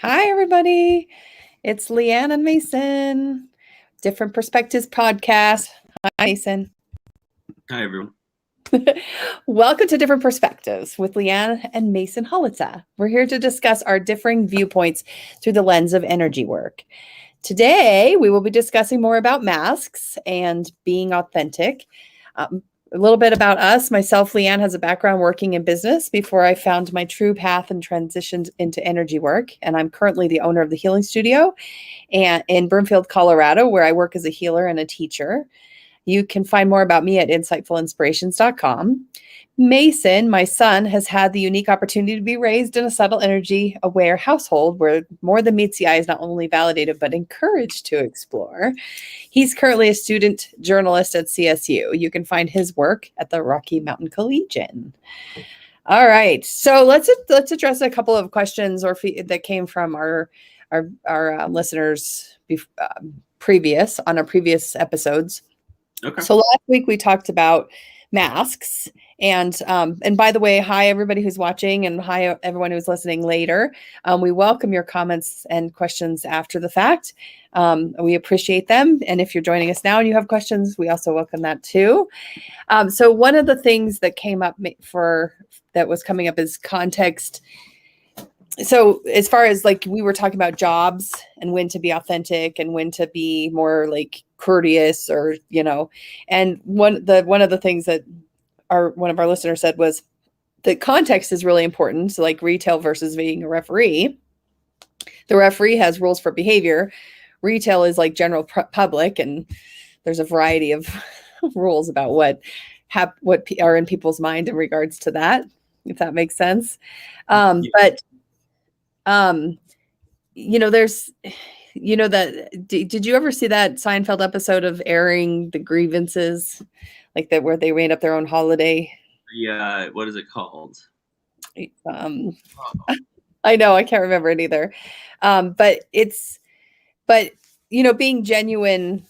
Hi, everybody. It's Leanne and Mason, Different Perspectives podcast. Hi, Mason. Hi, everyone. Welcome to Different Perspectives with Leanne and Mason Holitza. We're here to discuss our differing viewpoints through the lens of energy work. Today, we will be discussing more about masks and being authentic. A little bit about us. Myself, Leanne, has a background working in business before I found my true path and transitioned into energy work. And I'm currently the owner of the Healing Studio and in Broomfield, Colorado, where I work as a healer and a teacher. You can find more about me at insightfulinspirations.com. Mason, my son, has had the unique opportunity to be raised in a subtle energy aware household where more than meets the eye is not only validated but encouraged to explore. He's currently a student journalist at CSU. You can find his work at the Rocky Mountain Collegian. All right, so let's address a couple of questions that came from our listeners previous episodes. Okay. So last week we talked about masks, and by the way, hi everybody who's watching, and hi everyone who's listening later. We welcome your comments and questions after the fact. We appreciate them, and if you're joining us now and you have questions, we also welcome that too. So one of the things that came up that was coming up is context. So as far as like we were talking about jobs and when to be authentic and when to be more like courteous, or and one of the things that one of our listeners said was the context is really important. So like retail versus being a referee. The referee has rules for behavior. Retail is like general public, and there's a variety of rules about what are in people's mind in regards to that, if that makes sense. But there's, did you ever see that Seinfeld episode of airing the grievances, like that, where they made up their own holiday? Yeah, what is it called? I know, I can't remember it either. But being genuine,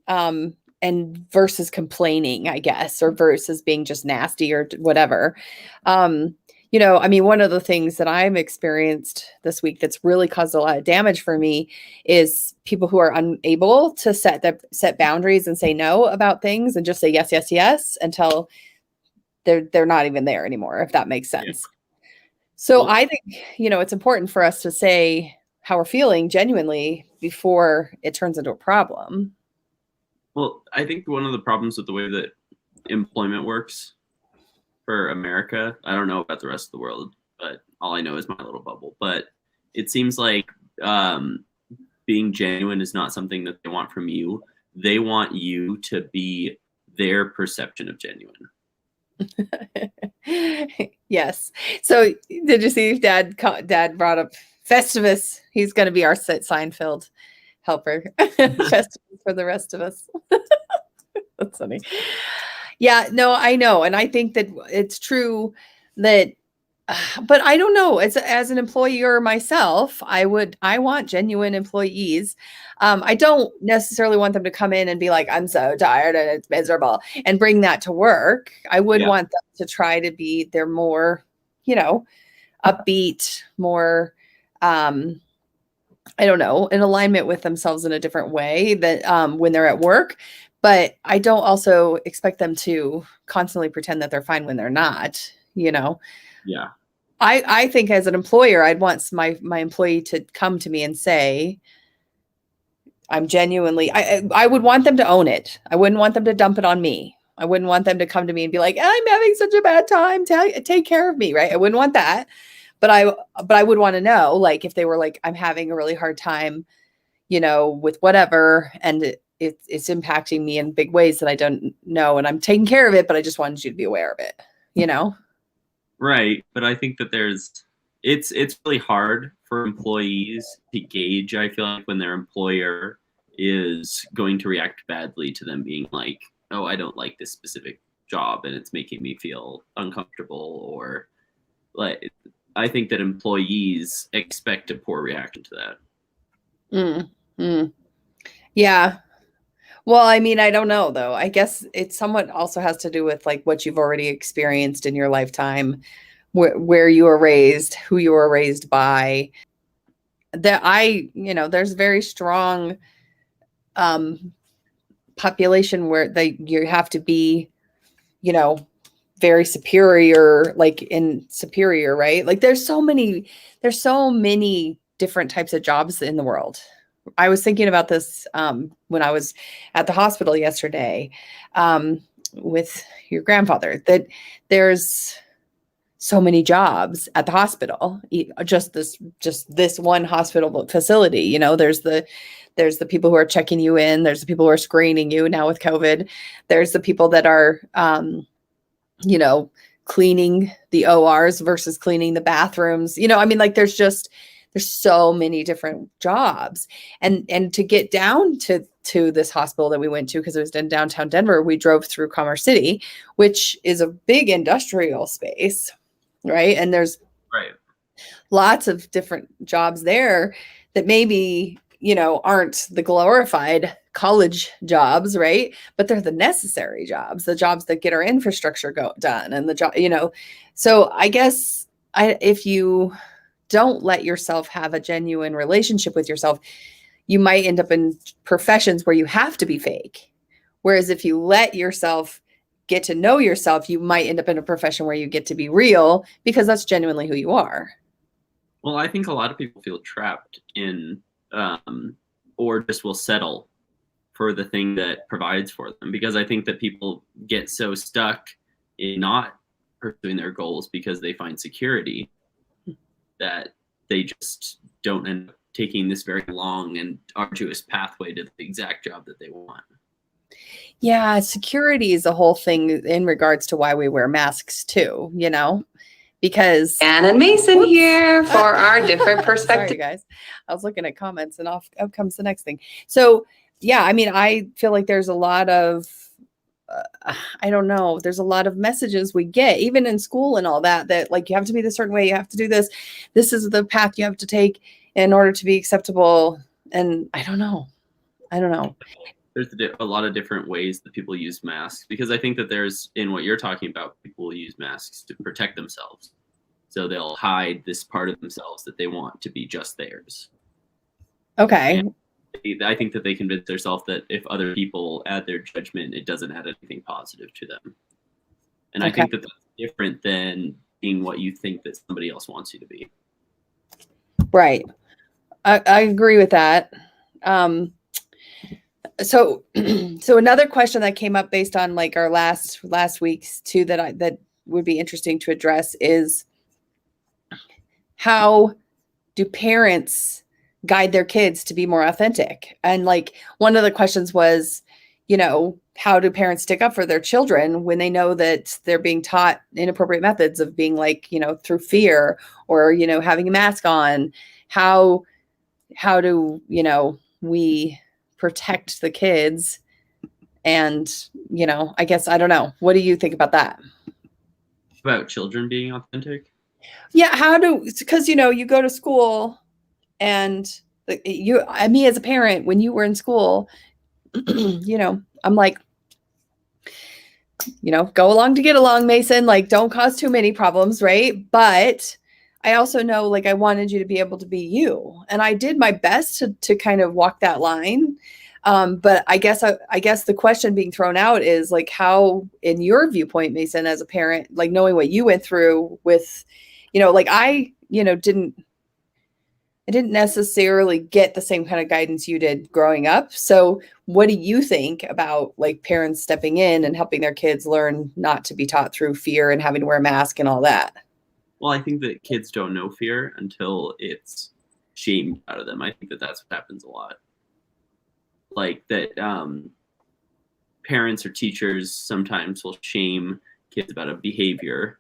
and versus complaining, I guess, or versus being just nasty or whatever. One of the things that I've experienced this week that's really caused a lot of damage for me is people who are unable to set boundaries and say no about things and just say yes, yes, yes until they're not even there anymore, if that makes sense. Yeah. So I think, it's important for us to say how we're feeling genuinely before it turns into a problem. Well, I think one of the problems with the way that employment works for America, I don't know about the rest of the world, but all I know is my little bubble. But it seems like being genuine is not something that they want from you. They want you to be their perception of genuine. Yes. So did you see Dad brought up Festivus? He's going to be our Seinfeld helper. Festivus for the rest of us. That's funny. Yeah, no, I know. And I think that it's true that, but I don't know, as an employer myself, I want genuine employees. I don't necessarily want them to come in and be like, I'm so tired and it's miserable, and bring that to work. I would want them to try to be, they're more, upbeat, more, I don't know, in alignment with themselves in a different way that when they're at work. But I don't also expect them to constantly pretend that they're fine when they're not, Yeah. I think as an employer, I'd want my employee to come to me and say, I'm genuinely, I would want them to own it. I wouldn't want them to dump it on me. I wouldn't want them to come to me and be like, I'm having such a bad time. Take care of me. Right. I wouldn't want that. But I would want to know, like, if they were like, I'm having a really hard time, with whatever, and it's impacting me in big ways that I don't know, and I'm taking care of it, but I just wanted you to be aware of it, Right. But I think that it's really hard for employees to gauge, I feel like, when their employer is going to react badly to them being like, oh, I don't like this specific job and it's making me feel uncomfortable, or like, I think that employees expect a poor reaction to that. Yeah. Well, I mean, I don't know, though. I guess it somewhat also has to do with like what you've already experienced in your lifetime, where you were raised, who you were raised by. there's very strong um, population where you have to be, very superior, like in superior, right? Like there's so many different types of jobs in the world. I was thinking about this when I was at the hospital yesterday with your grandfather, that there's so many jobs at the hospital, just this one hospital facility. There's the people who are checking you in, there's the people who are screening you now with COVID, there's the people that are you know cleaning the ORs versus cleaning the bathrooms. I mean, like there's so many different jobs. And to get down to this hospital that we went to, because it was in downtown Denver, we drove through Commerce City, which is a big industrial space, right? And there's Right. lots of different jobs there that maybe, aren't the glorified college jobs, right? But they're the necessary jobs, the jobs that get our infrastructure done, and the job, So I guess if you don't let yourself have a genuine relationship with yourself, you might end up in professions where you have to be fake. Whereas if you let yourself get to know yourself, you might end up in a profession where you get to be real, because that's genuinely who you are. Well, I think a lot of people feel trapped in, or just will settle for the thing that provides for them, because I think that people get so stuck in not pursuing their goals because they find security, that they just don't end up taking this very long and arduous pathway to the exact job that they want. Yeah, security is a whole thing in regards to why we wear masks too, because Anne and Mason Whoops. here for our different Sorry, perspectives. guys. I was looking at comments and off up comes the next thing. So, yeah, I mean, I feel like there's a lot of, I don't know, there's a lot of messages we get, even in school and all that like you have to be the certain way, you have to do this. This is the path you have to take in order to be acceptable. And I don't know. There's a lot of different ways that people use masks, because I think that there's, in what you're talking about, people will use masks to protect themselves. So they'll hide this part of themselves that they want to be just theirs. Okay. And I think that they convince themselves that if other people add their judgment, it doesn't add anything positive to them. And I think that that's different than being what you think that somebody else wants you to be. Right. I agree with that. So another question that came up based on like our last week's too, that would be interesting to address, is how do parents guide their kids to be more authentic? And like one of the questions was, how do parents stick up for their children when they know that they're being taught inappropriate methods of being, like, through fear, or, having a mask on? How do, we protect the kids? And, I guess, I don't know. What do you think about that? About children being authentic? Yeah. Because, you go to school, and me as a parent, when you were in school, I'm like, go along to get along, Mason, like, don't cause too many problems. Right. But I also know, like, I wanted you to be able to be you. And I did my best to kind of walk that line. But I guess the question being thrown out is, like, how, in your viewpoint, Mason, as a parent, like, knowing what you went through with, like I didn't necessarily get the same kind of guidance you did growing up. So what do you think about, like, parents stepping in and helping their kids learn not to be taught through fear and having to wear a mask and all that? Well, I think that kids don't know fear until it's shamed out of them. I think that that's what happens a lot. Like that, parents or teachers sometimes will shame kids about a behavior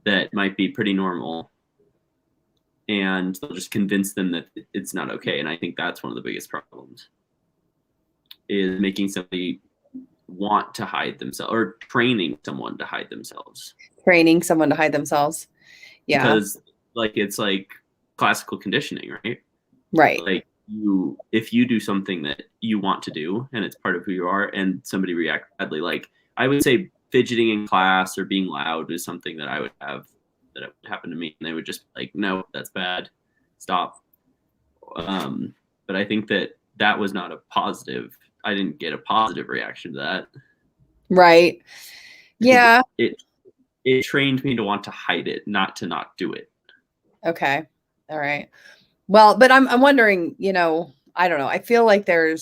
that might be pretty normal, and they'll just convince them that it's not okay. And I think that's one of the biggest problems, is making somebody want to hide themselves, or training someone to hide themselves. Yeah. Because, like, it's like classical conditioning, right? Right. Like, if you do something that you want to do and it's part of who you are, and somebody reacts badly, like, I would say fidgeting in class or being loud is something that I would have, that it would happen to me, and they would just be like, no, that's bad, stop. But I think that was not a positive. I didn't get a positive reaction to that. Right. Yeah. It trained me to want to hide it, not to not do it. Okay. All right. Well, but I'm wondering, I don't know. I feel like I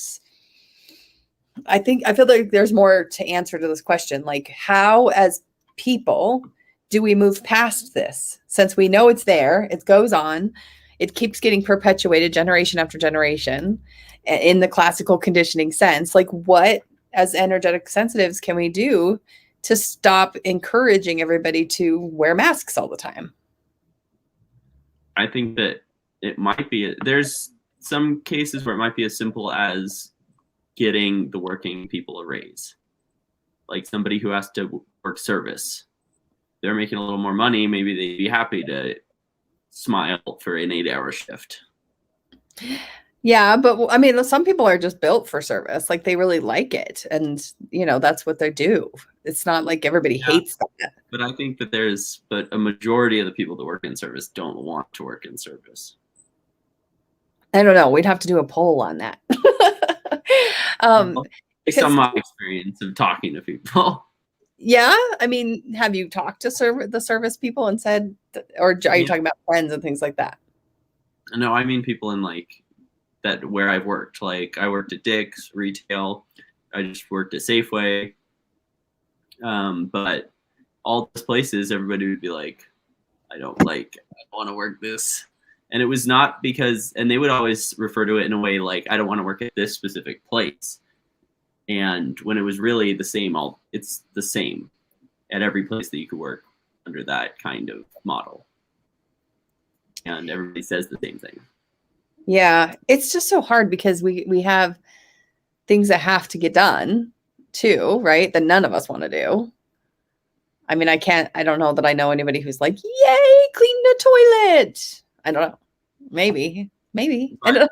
feel like there's more to answer to this question. Like, how as people do we move past this? Since we know it's there, it goes on, it keeps getting perpetuated generation after generation in the classical conditioning sense. Like, what as energetic sensitives can we do to stop encouraging everybody to wear masks all the time? I think that it might be, there's some cases where it might be as simple as getting the working people a raise. Like somebody who has to work service, they're making a little more money. Maybe they'd be happy to smile for an 8-hour shift. Yeah, but I mean, some people are just built for service. Like they really like it. And, that's what they do. It's not like everybody hates that. But I think that but a majority of the people that work in service don't want to work in service. I don't know. We'd have to do a poll on that. Based on my experience of talking to people. Yeah. I mean, have you talked to the service people and said, or are you talking about friends and things like that? No, I mean people in like that where I've worked. Like I worked at Dick's retail. I just worked at Safeway. But all those places, everybody would be like, I don't want to work this. And it was not because, and they would always refer to it in a way like, I don't want to work at this specific place. And when it was really the same, it's the same at every place that you could work under that kind of model. And everybody says the same thing. Yeah. It's just so hard because we have things that have to get done too, right? That none of us want to do. I mean, I don't know that I know anybody who's like, yay, clean the toilet. I don't know. Maybe. I don't know.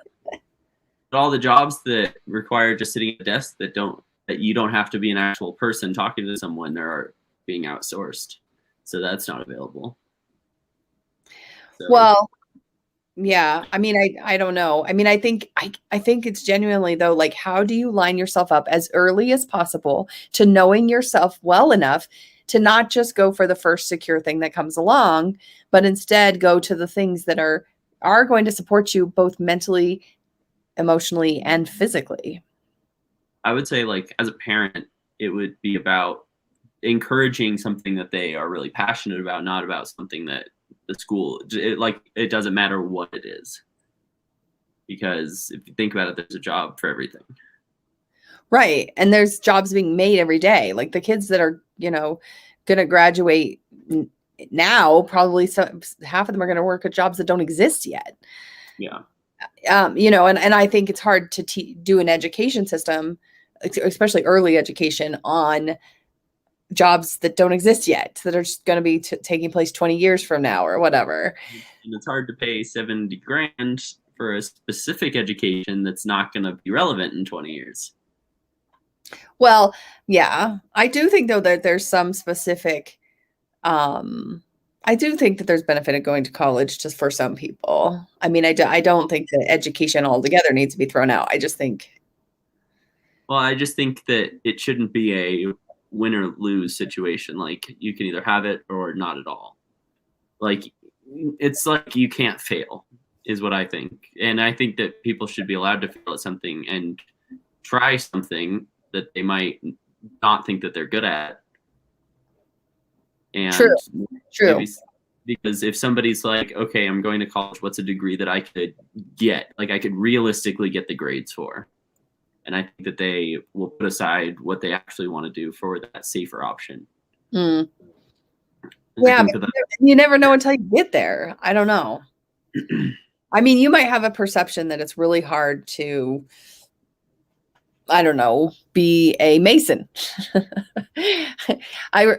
But all the jobs that require just sitting at a desk that you don't have to be an actual person talking to someone, are being outsourced. So that's not available. So. Well, yeah. I mean, I don't know. I mean, I think it's genuinely though, like, how do you line yourself up as early as possible to knowing yourself well enough to not just go for the first secure thing that comes along, but instead go to the things that are going to support you both mentally, emotionally, and physically? I would say, like, as a parent, it would be about encouraging something that they are really passionate about, not about something that the school, it doesn't matter what it is. Because if you think about it, there's a job for everything. Right. And there's jobs being made every day. Like the kids that are, going to graduate now, probably half of them are going to work at jobs that don't exist yet. Yeah. And I think it's hard to do an education system, especially early education, on jobs that don't exist yet, that are just going to be taking place 20 years from now or whatever. And it's hard to pay $70,000 for a specific education that's not going to be relevant in 20 years. Well, yeah, I do think though that there's some specific, I do think that there's benefit of going to college just for some people. I mean, I don't think that education altogether needs to be thrown out. I just think that it shouldn't be a win or lose situation. Like you can either have it or not at all. Like it's like you can't fail is what I think. And I think that people should be allowed to fail at something and try something that they might not think that they're good at. And True. Because if somebody's like, okay, I'm going to college, what's a degree that I could get? Like I could realistically get the grades for. And I think that they will put aside what they actually want to do for that safer option. Mm. Yeah, but you never know until you get there. I don't know. I mean, you might have a perception that it's really hard to, I don't know, be a Mason. I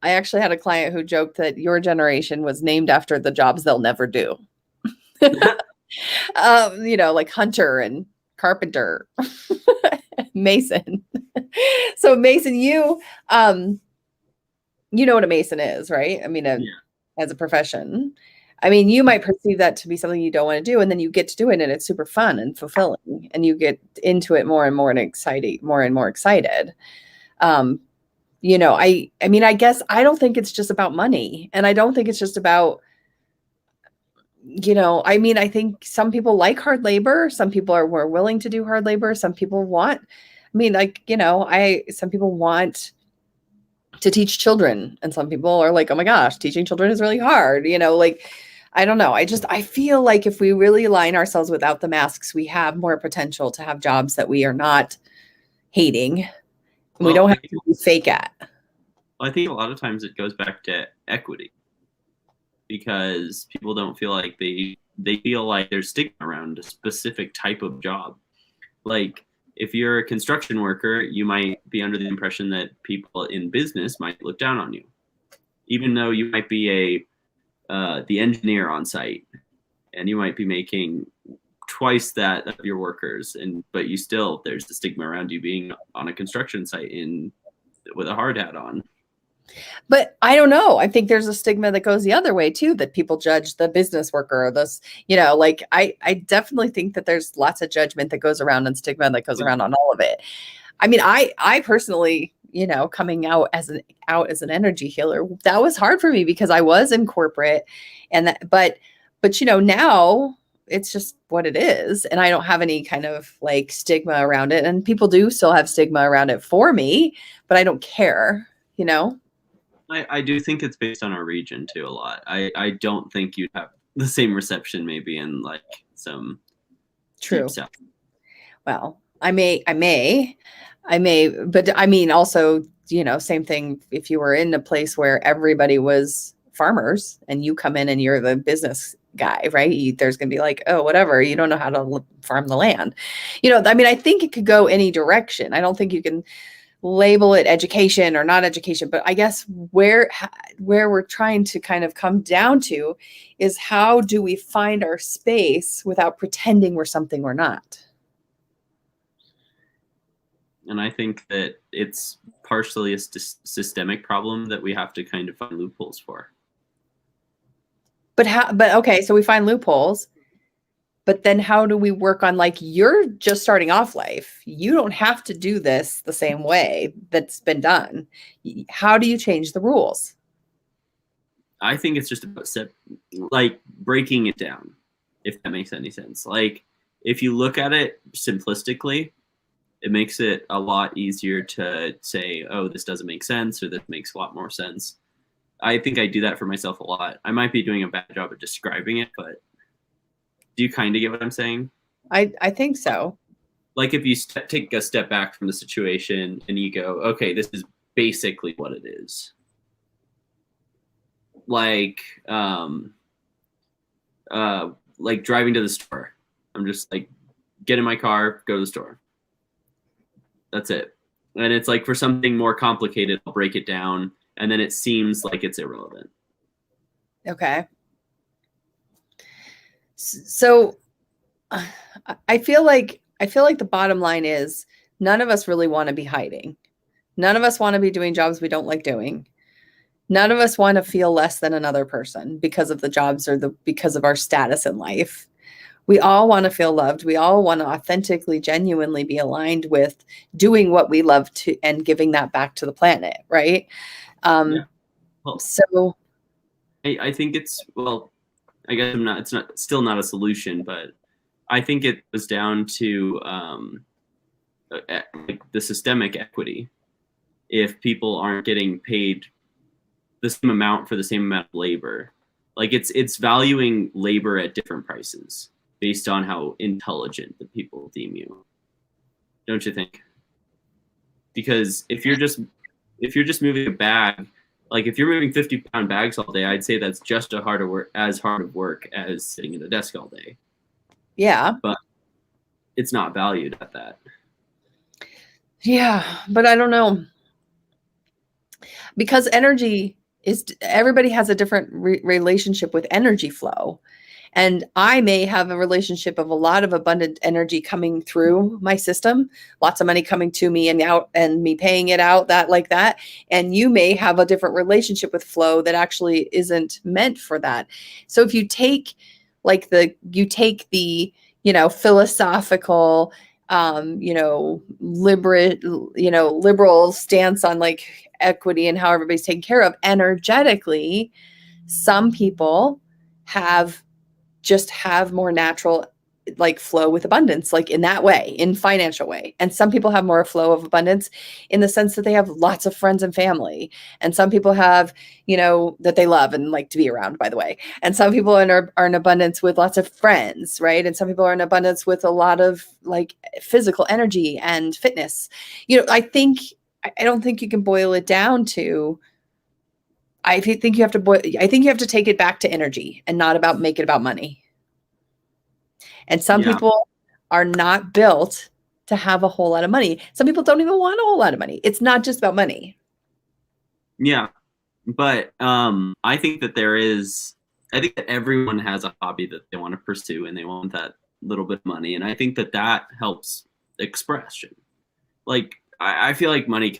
actually had a client who joked that your generation was named after the jobs they'll never do. Like hunter and carpenter, Mason. So Mason, you know what a Mason is, right? I mean, as a profession. I mean, you might perceive that to be something you don't want to do, and then you get to do it, and it's super fun and fulfilling, and you get into it more and more and excited, more and more excited. Um, I mean, I guess I don't think it's just about money, and I don't think it's just about, I mean, I think some people like hard labor, some people are more willing to do hard labor, some people want, I mean, like, some people want to teach children, and some people are like, oh my gosh, teaching children is really hard, like, I don't know. I feel like if we really align ourselves without the masks, we have more potential to have jobs that we are not hating, and we don't have to be fake at. I think a lot of times it goes back to equity, because people don't feel like they feel like there's stigma around a specific type of job. Like, if you're a construction worker, you might be under the impression that people in business might look down on you, even though you might be the engineer on site, and you might be making twice that of your workers, but there's the stigma around you being on a construction site with a hard hat on. But I don't know. I think there's a stigma that goes the other way too, that people judge the business worker or this, like I definitely think that there's lots of judgment that goes around and stigma that goes around on all of it. I mean, I personally, coming out as an energy healer, that was hard for me because I was in corporate, but now it's just what it is. And I don't have any kind of like stigma around it. And people do still have stigma around it for me, but I don't care, I do think it's based on our region too a lot. I don't think you'd have the same reception maybe in like some true deep south. Well, I may, but I mean, also, same thing. If you were in a place where everybody was farmers and you come in and you're the business guy, right? There's going to be like, oh, whatever. You don't know how to farm the land. I mean, I think it could go any direction. I don't think you can label it education or not education, but I guess where we're trying to kind of come down to is, how do we find our space without pretending we're something we're not? And I think that it's partially a systemic problem that we have to kind of find loopholes for. But okay, so we find loopholes, but then how do we work on, like, you're just starting off life. You don't have to do this the same way that's been done. How do you change the rules? I think it's just about breaking it down, if that makes any sense. Like, if you look at it simplistically, it makes it a lot easier to say, oh, this doesn't make sense, or this makes a lot more sense. I think I do that for myself a lot. I might be doing a bad job of describing it, but do you kind of get what I'm saying? I think so. Like, if you take a step back from the situation and you go, okay, this is basically what it is. Like driving to the store. I'm just like, get in my car, go to the store. That's it. And it's like, for something more complicated, I'll break it down, and then it seems like it's irrelevant. Okay. So I feel like the bottom line is, none of us really want to be hiding. None of us want to be doing jobs we don't like doing. None of us want to feel less than another person because of the jobs or because of our status in life. We all want to feel loved. We all want to authentically, genuinely be aligned with doing what we love to and giving that back to the planet, right? Yeah. Well, so I think it's, well, I guess it's still not a solution, but I think it goes down to like the systemic equity. If people aren't getting paid the same amount for the same amount of labor, like it's valuing labor at different prices based on how intelligent the people deem you. Don't you think? Because if you're just moving a bag, like if you're moving 50-pound bags all day, I'd say that's just as hard of work as sitting at a desk all day. Yeah. But it's not valued at that. Yeah, but I don't know. Because everybody has a different relationship with energy flow. And I may have a relationship of a lot of abundant energy coming through my system, lots of money coming to me and out and me paying it out that like that. And you may have a different relationship with flow that actually isn't meant for that. So if you take the philosophical, liberal stance on like equity and how everybody's taken care of energetically, some people have more natural like flow with abundance, like in that way, in financial way. And some people have more flow of abundance in the sense that they have lots of friends and family. And some people have, that they love and like to be around, by the way. And some people are in abundance with lots of friends, right? And some people are in abundance with a lot of like physical energy and fitness. I don't think you can boil it down to, I think you have to take it back to energy and not make it about money. And some people are not built to have a whole lot of money. Some people don't even want a whole lot of money. It's not just about money. Yeah. But I think that everyone has a hobby that they want to pursue and they want that little bit of money. And I think that helps expression. Like, I feel like money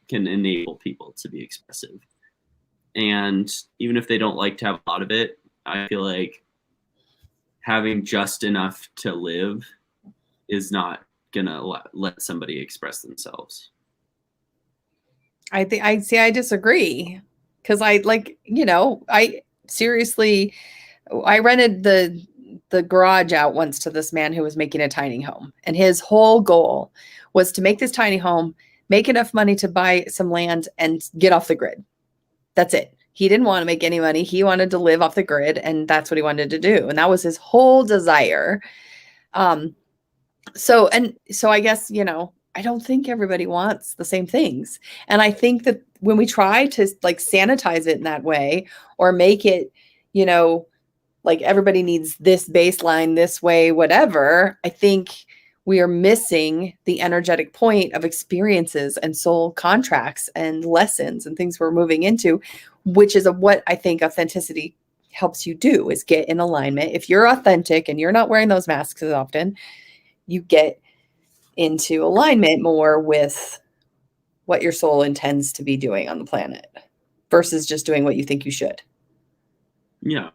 can enable people to be expressive. And even if they don't like to have a lot of it, I feel like having just enough to live is not gonna let somebody express themselves. I disagree, because I rented the garage out once to this man who was making a tiny home, and his whole goal was to make this tiny home, make enough money to buy some land and get off the grid. That's it. He didn't want to make any money. He wanted to live off the grid, and that's what he wanted to do. And that was his whole desire. So I guess, I don't think everybody wants the same things. And I think that when we try to like sanitize it in that way, or make it, like everybody needs this baseline this way, whatever, I think we are missing the energetic point of experiences and soul contracts and lessons and things we're moving into, which is what I think authenticity helps you do, is get in alignment. If you're authentic and you're not wearing those masks as often, you get into alignment more with what your soul intends to be doing on the planet versus just doing what you think you should. Yeah.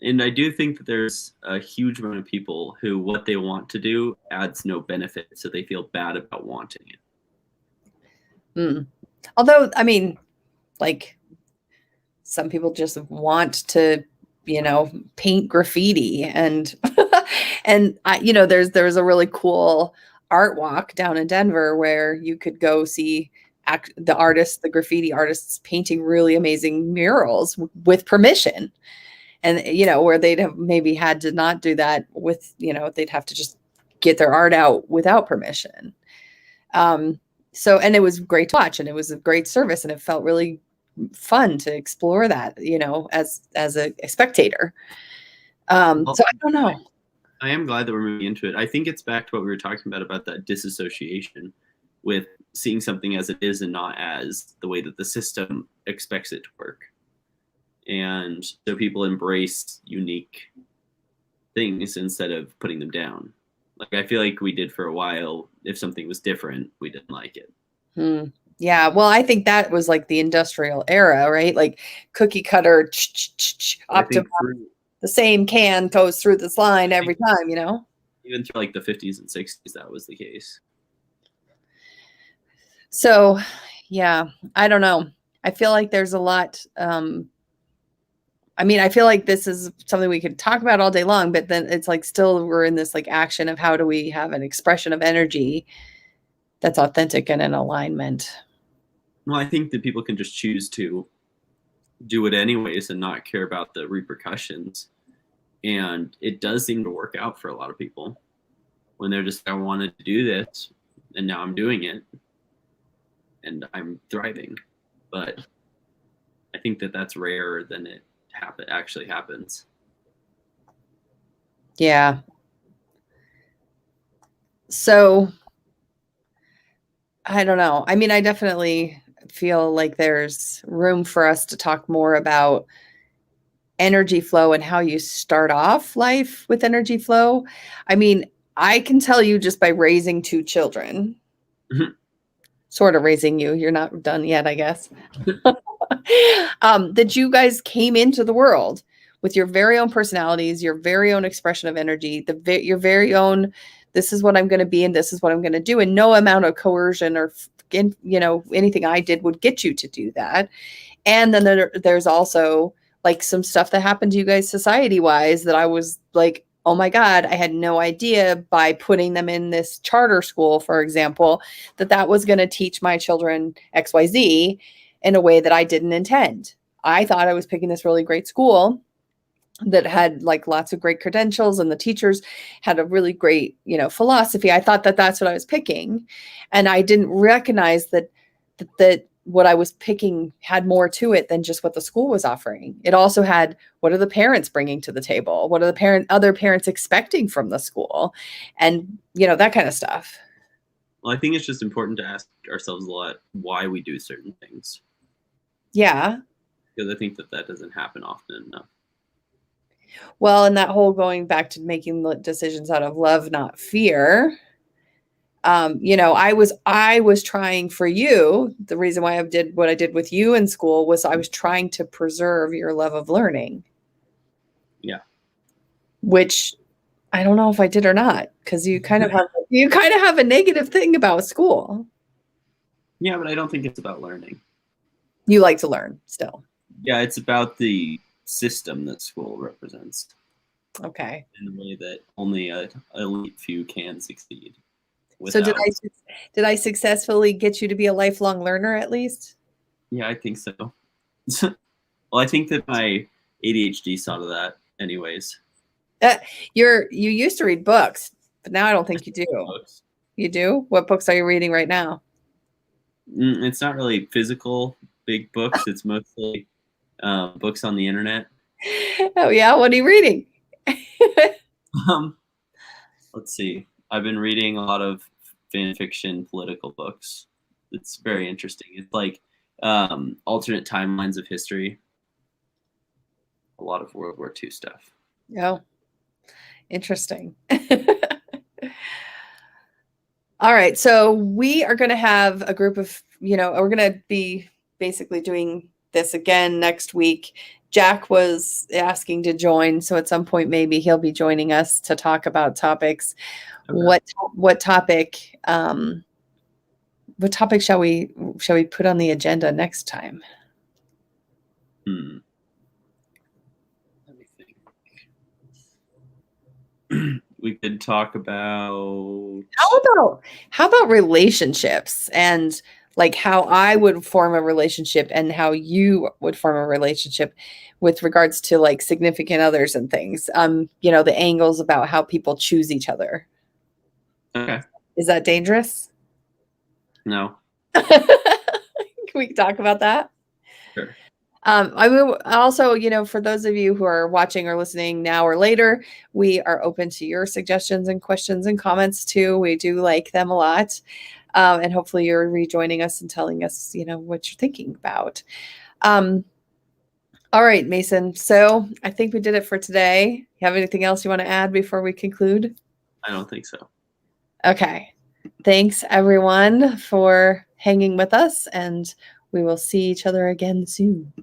And I do think that there's a huge amount of people who what they want to do adds no benefit, so they feel bad about wanting it. Although, I mean, like, some people just want to, paint graffiti and and there's a really cool art walk down in Denver where you could go see the graffiti artists painting really amazing murals with permission. And, where they'd have maybe had to not do that with, they'd have to just get their art out without permission. And it was great to watch, and it was a great service, and it felt really fun to explore that, as a spectator. So I don't know. I am glad that we're moving into it. I think it's back to what we were talking about that disassociation with seeing something as it is and not as the way that the system expects it to work. And so people embrace unique things instead of putting them down. Like, I feel like we did for a while. If something was different, we didn't like it. Yeah. Well, I think that was like the industrial era, right? Like cookie cutter, optimal, the same can goes through this line every time, Even through like the 50s and 60s, that was the case. So, yeah, I don't know. I feel like there's a lot. I feel like this is something we could talk about all day long, but then it's like still we're in this like action of how do we have an expression of energy that's authentic and in alignment. Well, I think that people can just choose to do it anyways and not care about the repercussions. And it does seem to work out for a lot of people when they're just, I wanted to do this and now I'm doing it and I'm thriving. But I think that that's rarer than it actually happens. Yeah. So I don't know. I definitely feel like there's room for us to talk more about energy flow and how you start off life with energy flow. I mean, I can tell you just by raising 2 children, Mhm. sort of raising you, you're not done yet, I guess, that you guys came into the world with your very own personalities, your very own expression of energy, your very own, this is what I'm going to be and this is what I'm going to do. And no amount of coercion or, anything I did would get you to do that. And then there's also like some stuff that happened to you guys society wise that I was like, oh my God, I had no idea by putting them in this charter school, for example, that was going to teach my children XYZ in a way that I didn't intend. I thought I was picking this really great school that had like lots of great credentials and the teachers had a really great, philosophy. I thought that that's what I was picking. And I didn't recognize that what I was picking had more to it than just what the school was offering. It also had, what are the parents bringing to the table? What are the other parents expecting from the school? And, that kind of stuff. Well, I think it's just important to ask ourselves a lot why we do certain things. Yeah. Because I think that doesn't happen often enough. Well, and that whole going back to making the decisions out of love, not fear. I was trying for you. The reason why I did what I did with you in school was I was trying to preserve your love of learning. Yeah. Which I don't know if I did or not, because you kind of have a negative thing about school. Yeah, but I don't think it's about learning. You like to learn still. Yeah, it's about the system that school represents. Okay. In a way that only an elite few can succeed. So did I successfully get you to be a lifelong learner at least? Yeah, I think so. Well, I think that my ADHD saw to that anyways. You used to read books, but now I don't think you do. Books. You do? What books are you reading right now? It's not really physical big books. It's mostly books on the internet. Oh yeah, what are you reading? Let's see. I've been reading a lot of fan fiction political books. It's very interesting. It's like alternate timelines of history. A lot of World War II stuff. Oh, interesting. All right. So we are going to have a group of, we're going to be basically doing this again next week. Jack was asking to join. So at some point, maybe he'll be joining us to talk about topics. Okay. What topic shall we put on the agenda next time? Let me think. We could talk about how about relationships and like how I would form a relationship and how you would form a relationship with regards to like significant others and things. The angles about how people choose each other. Okay. Is that dangerous? No. Can we talk about that? Sure. I will also, for those of you who are watching or listening now or later, we are open to your suggestions and questions and comments too. We do like them a lot. And hopefully you're rejoining us and telling us, what you're thinking about. All right, Mason. So I think we did it for today. You have anything else you want to add before we conclude? I don't think so. Okay. Thanks everyone for hanging with us, and we will see each other again soon.